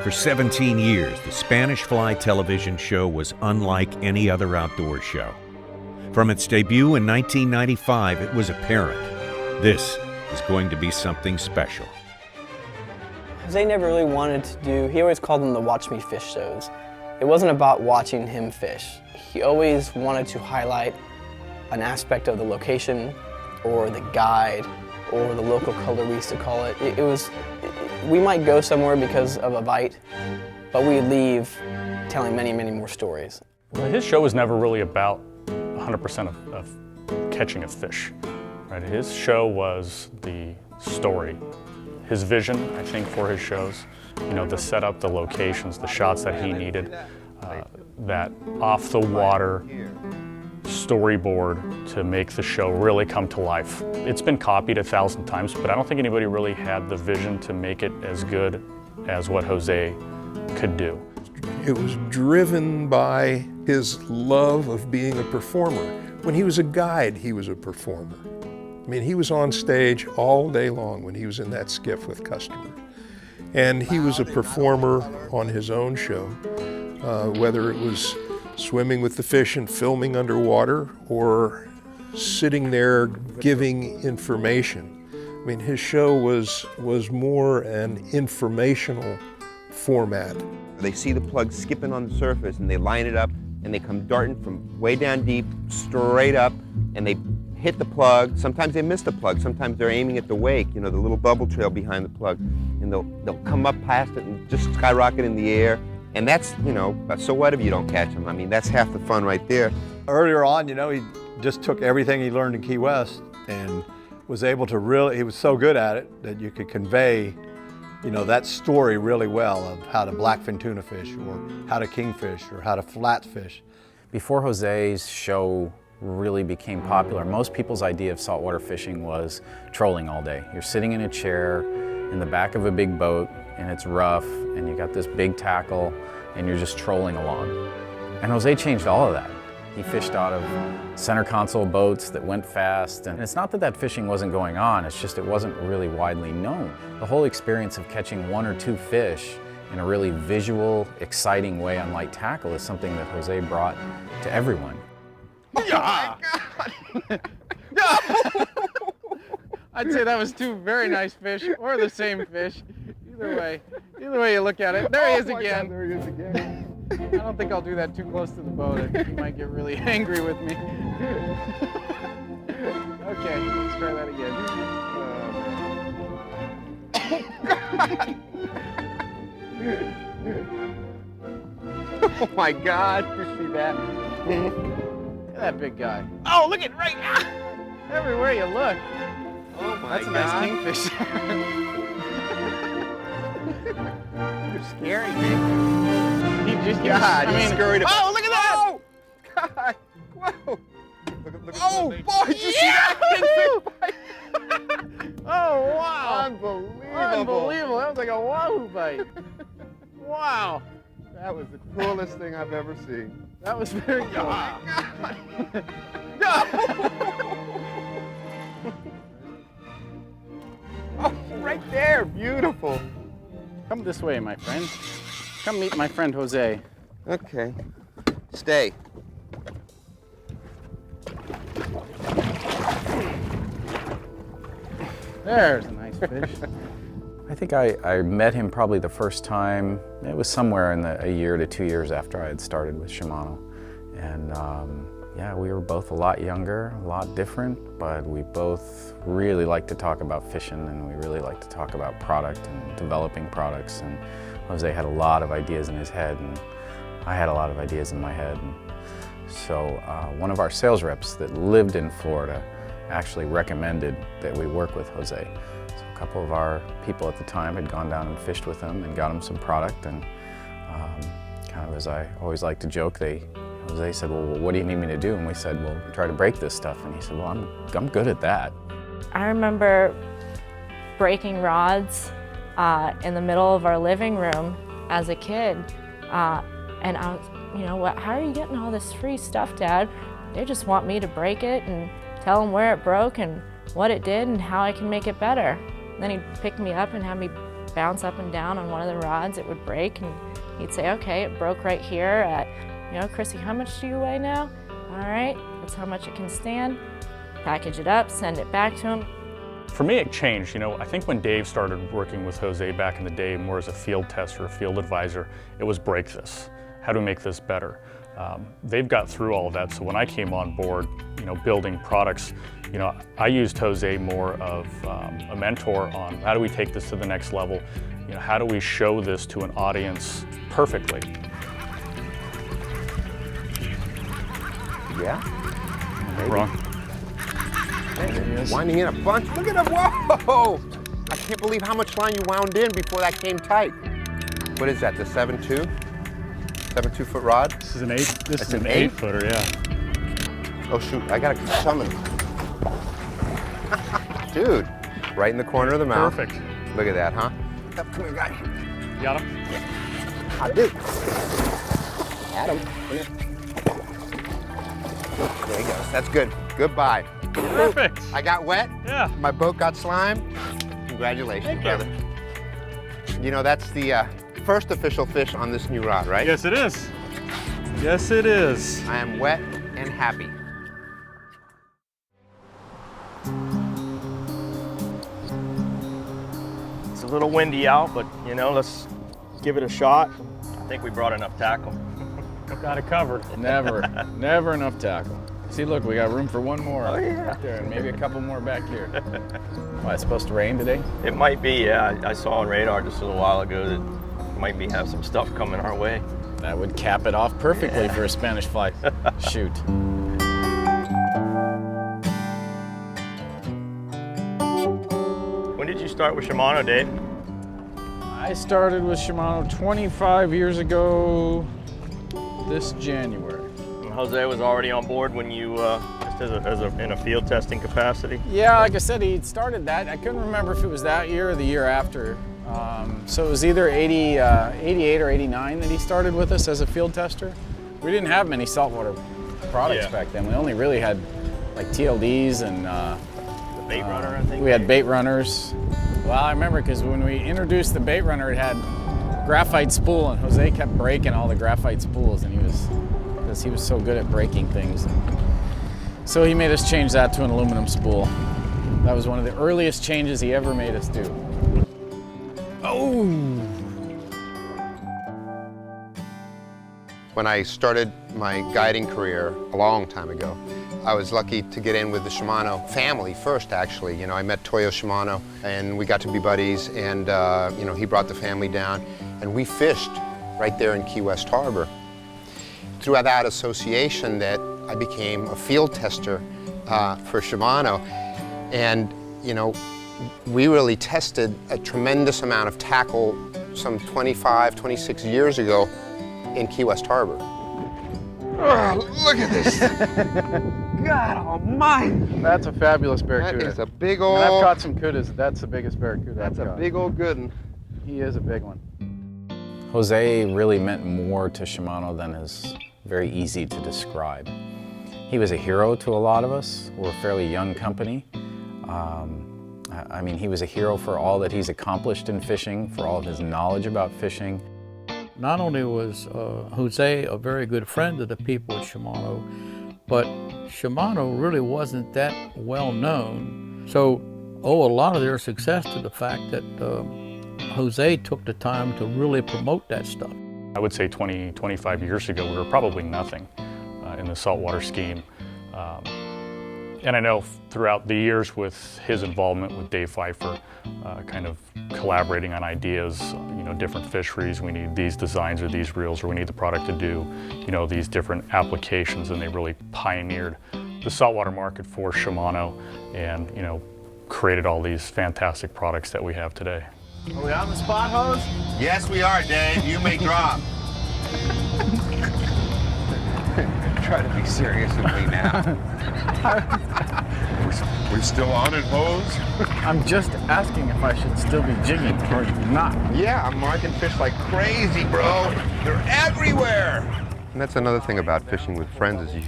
For 17 years, the Spanish Fly television show was unlike any other outdoor show. From its debut in 1995, it was apparent this is going to be something special. Jose never really wanted to do, he always called them the Watch Me Fish shows. It wasn't about watching him fish. He always wanted to highlight an aspect of the location or the guide or the local color, we used to call it. We might go somewhere because of a bite, but we'd leave telling many, many more stories. Well, his show was never really about 100% of catching a fish. Right? His show was the story. His vision, I think, for his shows, you know, the setup, the locations, the shots that he needed, that off-the-water storyboard to make the show really come to life. It's been copied 1,000 times, but I don't think anybody really had the vision to make it as good as what Jose could do. It was driven by his love of being a performer. When he was a guide, he was a performer. I mean, he was on stage all day long when he was in that skiff with customers. And he was a performer on his own show, whether it was swimming with the fish and filming underwater or sitting there giving information. I mean, his show was more an informational format. They see the plug skipping on the surface and they line it up and they come darting from way down deep, straight up, and they hit the plug. Sometimes they miss the plug. Sometimes they're aiming at the wake, you know, the little bubble trail behind the plug. And they'll come up past it and just skyrocket in the air. And that's, you know, so what if you don't catch them? I mean, that's half the fun right there. Earlier on, you know, he just took everything he learned in Key West and was able to really, he was so good at it that you could convey, you know, that story really well of how to blackfin tuna fish or how to kingfish or how to flatfish. Before Jose's show really became popular, most people's idea of saltwater fishing was trolling all day. You're sitting in a chair in the back of a big boat and it's rough and you got this big tackle and you're just trolling along. And Jose changed all of that. He fished out of center console boats that went fast, and it's not that that fishing wasn't going on, it's just it wasn't really widely known. The whole experience of catching 1 or 2 fish in a really visual, exciting way on light tackle is something that Jose brought to everyone. Yeah. Oh I'd say that was 2 very nice fish, or the same fish. Either way you look at it. There he is again. God, there he is again. I don't think I'll do that too close to the boat. I think he might get really angry with me. Okay, let's try that again. Oh my God, you see that? Look at that big guy. Oh, look at right now! Everywhere you look. Oh my That's a God. nice kingfish. You're scaring me. He scurried. Oh, look at that! Oh, God! Whoa! Oh, boy, did you see that? Oh, wow! Unbelievable! Unbelievable! That was like a wahoo bite. Wow! That was the coolest thing I've ever seen. That was very cool. Oh, right there! Beautiful! Come this way, my friend. Come meet my friend Jose. Okay. Stay. There's a nice fish. I think I met him probably the first time, it was somewhere in a year to 2 years after I had started with Shimano. And yeah, we were both a lot younger, a lot different, but we both really liked to talk about fishing and we really liked to talk about product and developing products. And Jose had a lot of ideas in his head and I had a lot of ideas in my head. And so one of our sales reps that lived in Florida actually recommended that we work with Jose. So a couple of our people at the time had gone down and fished with him and got him some product, and kind of as I always like to joke, Jose said, well, what do you need me to do? And we said, well, try to break this stuff. And he said, well, I'm good at that. I remember breaking rods in the middle of our living room as a kid. And I was, you know, how are you getting all this free stuff, Dad? They just want me to break it and tell them where it broke and what it did and how I can make it better. And then he'd pick me up and have me bounce up and down on one of the rods, it would break, and he'd say, okay, it broke right here at, you know, Chrissy, how much do you weigh now? All right, that's how much it can stand. Package it up, send it back to him. For me, it changed. You know, I think when Dave started working with Jose back in the day, more as a field tester, a field advisor, it was break this. How do we make this better? They've got through all of that, so when I came on board, you know, building products, you know, I used Jose more of a mentor on how do we take this to the next level? You know, how do we show this to an audience perfectly? Yeah? Wrong. Winding in a bunch. Look at him. Whoa! I can't believe how much line you wound in before that came tight. What is that, the 7.2? 7.2 foot rod? This is an 8. This is an an 8? 8-footer, yeah. Oh shoot, I gotta keep coming. Dude, right in the corner of the mouth. Perfect. Look at that, huh? Come here, guy. You got him? I do. Got him. Come here. There he goes. That's good. Goodbye. Perfect. I got wet. Yeah. My boat got slime. Congratulations, Thank brother. You know, that's the first official fish on this new rod, right? Yes, it is. Yes, it is. I am wet and happy. It's a little windy out, but you know, let's give it a shot. I think we brought enough tackle. Got it covered. Never, never enough tackle. See, look, we got room for one more Oh, yeah. right there, and maybe a couple more back here. Why, it's supposed to rain today? It might be, yeah. I saw on radar just a little while ago that might be have some stuff coming our way. That would cap it off perfectly for a Spanish fly shoot. When did you start with Shimano, Dave? I started with Shimano 25 years ago this January. And Jose was already on board when you, just in a field testing capacity? Yeah, like I said, he started that. I couldn't remember if it was that year or the year after. So it was either 88 or 89 that he started with us as a field tester. We didn't have many saltwater products back then. We only really had like TLDs and The bait runner, I think? we had bait runners. Well, I remember because when we introduced the bait runner, it had graphite spool, and Jose kept breaking all the graphite spools, and because he was so good at breaking things. So he made us change that to an aluminum spool. That was one of the earliest changes he ever made us do. Oh! When I started my guiding career a long time ago, I was lucky to get in with the Shimano family first, actually. You know, I met Toyo Shimano, and we got to be buddies, and you know, he brought the family down, and we fished right there in Key West Harbor. Through that association that I became a field tester for Shimano, and you know, we really tested a tremendous amount of tackle some 25, 26 years ago in Key West Harbor. Oh, look at this! God almighty! That's a fabulous barracuda. That is a big old... And I've caught some kudas. That's the biggest barracuda That's I've a caught. big old good one. He is a big one. Jose really meant more to Shimano than is very easy to describe. He was a hero to a lot of us. We're a fairly young company. I mean, he was a hero for all that he's accomplished in fishing, for all of his knowledge about fishing. Not only was Jose a very good friend of the people at Shimano, but Shimano really wasn't that well known. So owe a lot of their success to the fact that Jose took the time to really promote that stuff. I would say 20, 25 years ago, we were probably nothing in the saltwater scheme. And I know throughout the years with his involvement with Dave Pfeiffer, kind of collaborating on ideas, you know, different fisheries, we need these designs or these reels, or we need the product to do, you know, these different applications, and they really pioneered the saltwater market for Shimano and, you know, created all these fantastic products that we have today. Are we on the spot hose? Yes, we are, Dave. You may drop. Try to be serious with me now. We still on it, hose? I'm just asking if I should still be jigging or not. Yeah, I'm marking fish like crazy, bro. They're everywhere. And that's another thing about fishing with friends is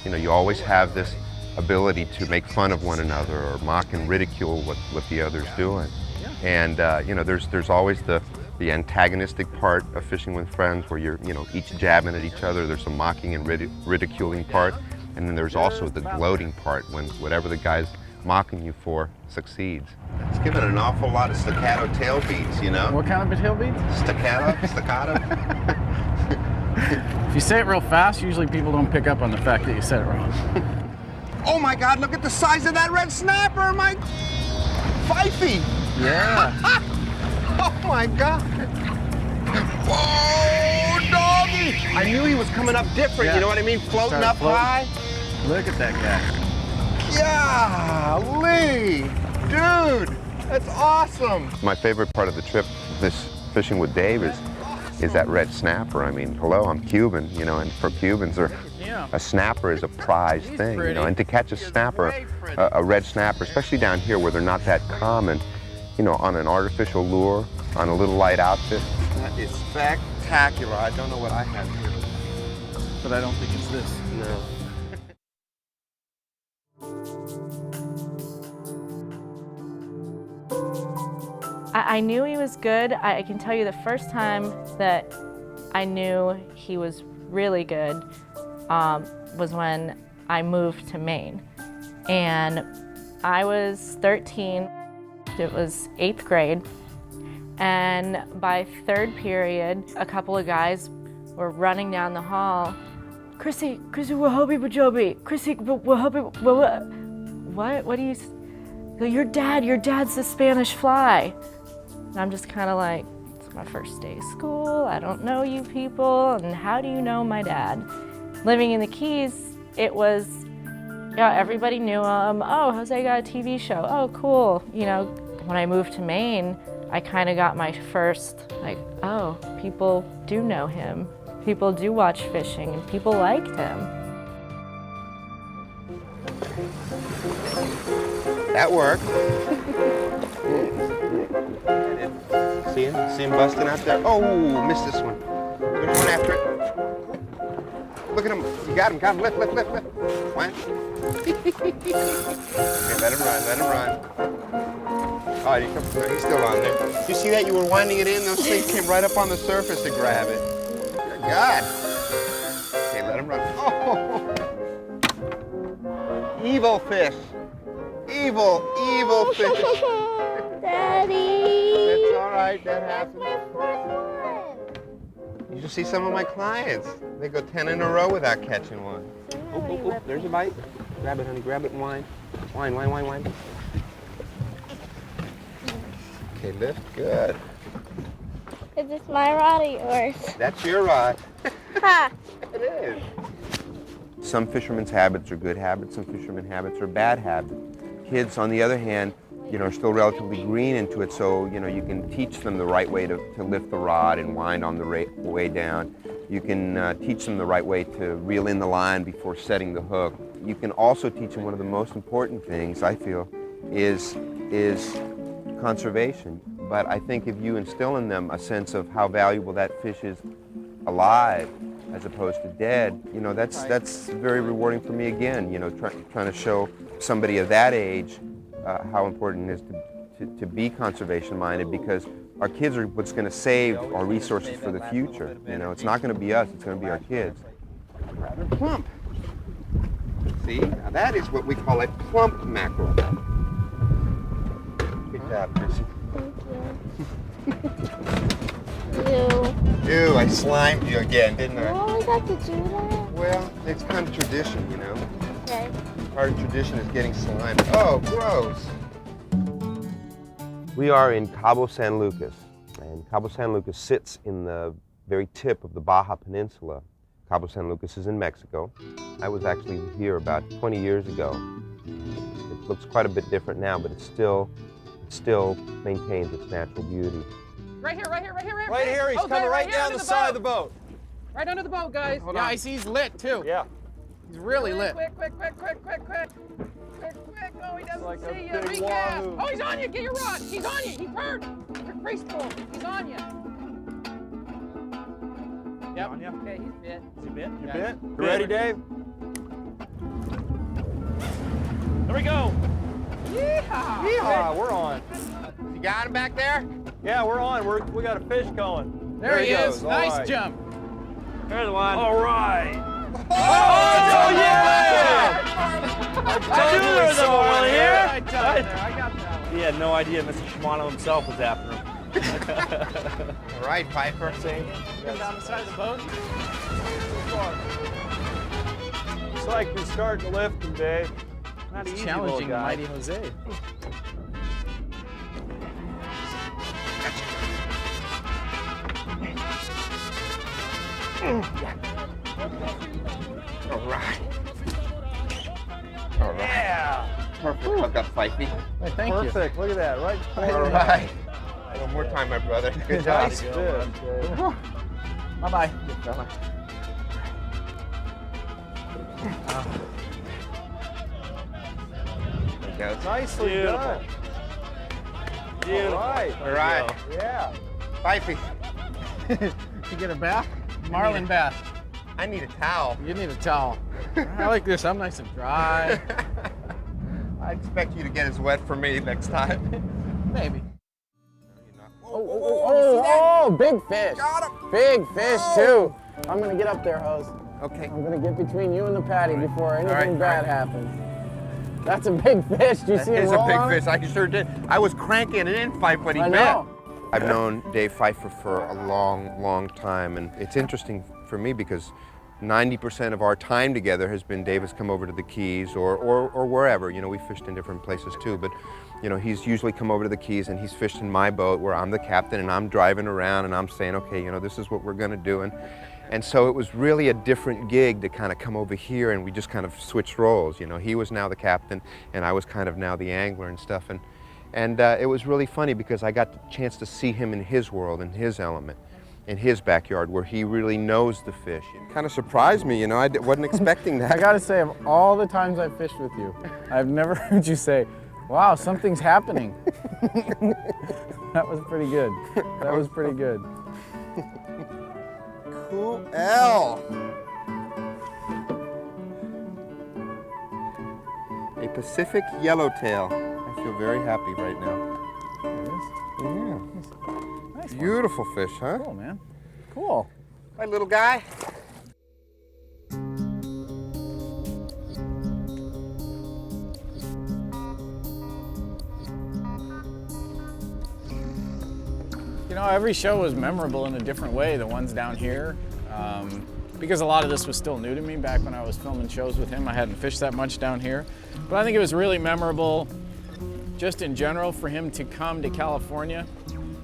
you know, you always have this ability to make fun of one another or mock and ridicule what the other's doing. And you know, there's always the antagonistic part of fishing with friends where you're, you know, each jabbing at each other. There's a mocking and ridiculing part. And then there's also the gloating part when whatever the guy's mocking you for succeeds. It's given an awful lot of staccato tail beats, you know? What kind of tail beats? Staccato? If you say it real fast, usually people don't pick up on the fact that you said it wrong. Oh my God, look at the size of that red snapper, my Pfeiffer! Yeah. Oh my God! Whoa, doggy! I knew he was coming up different, you know what I mean? Floating up high. Look at that guy. Golly! Dude, that's awesome! My favorite part of the trip, this fishing with Dave, is that red snapper. I mean, hello, I'm Cuban, you know, and for Cubans, a snapper is a prized thing, you know, and to catch a snapper, a red snapper, especially down here where they're not that common, you know, on an artificial lure, on a little light outfit. That is spectacular. I don't know what I have here. But I don't think it's this. No. I knew he was good. I can tell you the first time that I knew he was really good was when I moved to Maine. And I was 13. It was 8th grade. And by 3rd period, a couple of guys were running down the hall. Chrissy, Wejebe Bajobi. Chrissy, Wejebe, what? What do you? Your dad's the Spanish fly. And I'm just kind of like, it's my first day of school. I don't know you people, and how do you know my dad? Living in the Keys, it was, yeah, everybody knew him. Oh, Jose got a TV show. Oh, cool. You know, when I moved to Maine, I kind of got my first, like, oh, people do know him. People do watch fishing, and people liked him. That worked. See him busting out there? Oh, missed this one. We're gonna run after it. Look at him. You got him. Lift. One. Okay, let him run. Oh, he's still on there. You see that? You were winding it in. Those things came right up on the surface to grab it. Good God. Okay, let him run. Oh. Evil fish. Evil fish. Daddy! That's all right, that happens. That's my first one. You should see some of my clients. They go 10 in a row without catching one. Oh, there's your bite. Grab it, honey, grab it and whine. Whine. Okay, lift, good. Is this my rod or yours? That's your rod. Ha! It is. Some fishermen's habits are good habits, some fishermen's habits are bad habits. Kids, on the other hand, you know, are still relatively green into it, so, you know, you can teach them the right way to lift the rod and wind on the way down. You can teach them the right way to reel in the line before setting the hook. You can also teach them one of the most important things, I feel, is conservation. But I think if you instill in them a sense of how valuable that fish is alive as opposed to dead, you know, that's very rewarding for me again, you know, trying to show somebody of that age how important it is to be conservation-minded, because our kids are what's going to save our resources for the future. You know, it's not going to be us, it's going to be our kids. Rather plump. See, now that is what we call a plump mackerel. Good job, Chrissy. Thank you. Ew, I slimed you again, didn't I? You always have to do that? Well, it's kind of tradition, you know. Okay. Part of tradition is getting slimed. Oh, gross. We are in Cabo San Lucas, and Cabo San Lucas sits in the very tip of the Baja Peninsula. Cabo San Lucas is in Mexico. I was actually here about 20 years ago. It looks quite a bit different now, but it still maintains its natural beauty. Right here. Right here, he's coming right down the side of the boat. Right under the boat, guys. Yeah, I see he's lit too. Yeah. He's really lit. Quick. Oh, he doesn't like see a you. big Recast. wahoo. Oh, he's on you. Get your rod. He's on you. He's hurt. Your crease pull. He's on you. Yep. Okay, he's bit. Is he bit? You bit? You ready, Dave? There we go. Yeehaw! Yeehaw, we're on. Is You got him back there? Yeah, we're on. We got a fish going. There he is. goes. Nice All right. jump. There's the one. All right. Oh, yeah! I knew there was a marlin here. I got that one. He had no idea Mr. Shimano himself was after him. All right, Pfeiffer. Come down the side of the boat. Looks like you're starting to lift him, Dave. Not He's easy, challenging little the guy. mighty Jose. All right. All right. Yeah. Perfect hookup, Pfeiffer. Hey, thank you. Perfect. Look at that. Right. All right. One more time, my brother. Good job. Nice fish. Bye-bye. Good fella. There he goes. Nicely done. Beautiful. All right. All right. Yeah. Pfeiffer, You get a bath? Marlin bath. I need a towel. You need a towel. I like this. I'm nice and dry. I expect you to get as wet for me next time. Maybe. Oh, big fish. Got him. Big fish, too. I'm going to get up there, Hose. Okay. I'm going to get between you and the patty before anything right, bad happens. That's a big fish. Do you see That him is a roll big on it? fish. I sure did. I was cranking it in, Pfeiffer, but he I bit. know. I've known Dave Pfeiffer for a long, long time, and it's interesting for me because 90% of our time together has been Dave has come over to the Keys or wherever. You know, we fished in different places too, but you know, he's usually come over to the Keys and he's fished in my boat where I'm the captain and I'm driving around and I'm saying, okay, you know, this is what we're gonna do. And so it was really a different gig to kind of come over here and we just kind of switched roles. You know, he was now the captain and I was kind of now the angler and stuff. And it was really funny because I got the chance to see him in his world, in his element, in his backyard where he really knows the fish. It kind of surprised me, you know, I wasn't expecting that. I got to say, of all the times I've fished with you, I've never heard you say, wow, something's happening. That was pretty good. That was pretty good. Cool. A Pacific yellowtail. I feel very happy right now. Yeah. Nice one. Beautiful fish, huh? Cool, man. Cool. Hi, little guy. You know, every show was memorable in a different way, the ones down here. Because a lot of this was still new to me back when I was filming shows with him. I hadn't fished that much down here. But I think it was really memorable just in general for him to come to California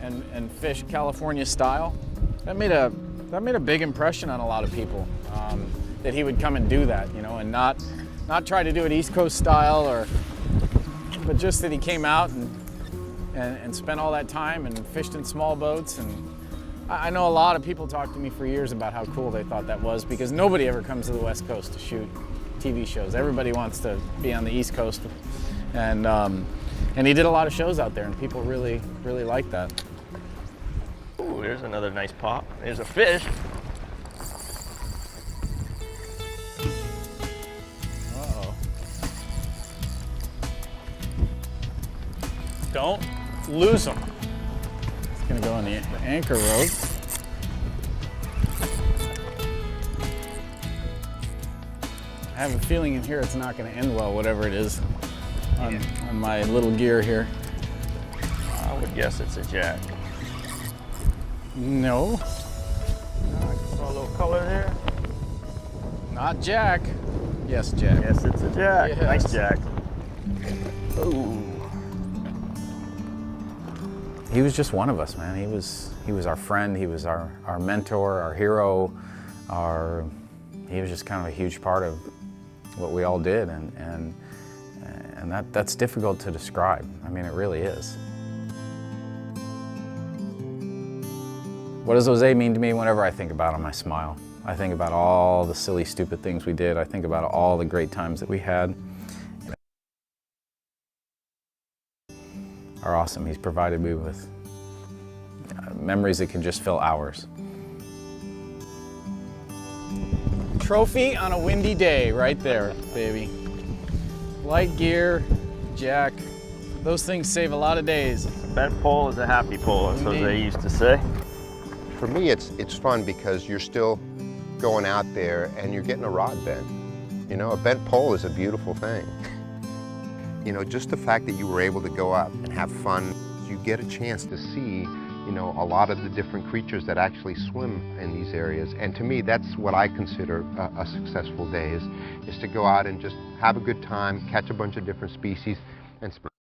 and fish California style. That made a big impression on a lot of people, that he would come and do that, you know, and not try to do it East Coast style, but just that he came out and spent all that time and fished in small boats. And I know a lot of people talked to me for years about how cool they thought that was because nobody ever comes to the West Coast to shoot TV shows. Everybody wants to be on the East Coast. And he did a lot of shows out there and people really, really liked that. Ooh, there's another nice pop. There's a fish. Uh-oh. Don't lose them. It's gonna go on the anchor rope. I have a feeling in here it's not gonna end well, whatever it is on my little gear here. I would guess it's a jack. No, I saw a little color there. not Jack. Yes, Jack. Yes, it's a jack. Yes. Nice jack. Ooh. He was just one of us, man. He was our friend. He was our mentor, our hero. He was just kind of a huge part of what we all did, and that's difficult to describe. I mean, it really is. What does Jose mean to me? Whenever I think about him, I smile. I think about all the silly, stupid things we did. I think about all the great times that we had. Are awesome. He's provided me with memories that can just fill hours. Trophy on a windy day, right there, baby. Light gear, Jack. Those things save a lot of days. Bent pole is a happy pole, as Jose used to say. For me, it's fun because you're still going out there and you're getting a rod bent. You know, a bent pole is a beautiful thing. You know, just the fact that you were able to go up and have fun, you get a chance to see, you know, a lot of the different creatures that actually swim in these areas. And to me, that's what I consider a successful day, is to go out and just have a good time, catch a bunch of different species, and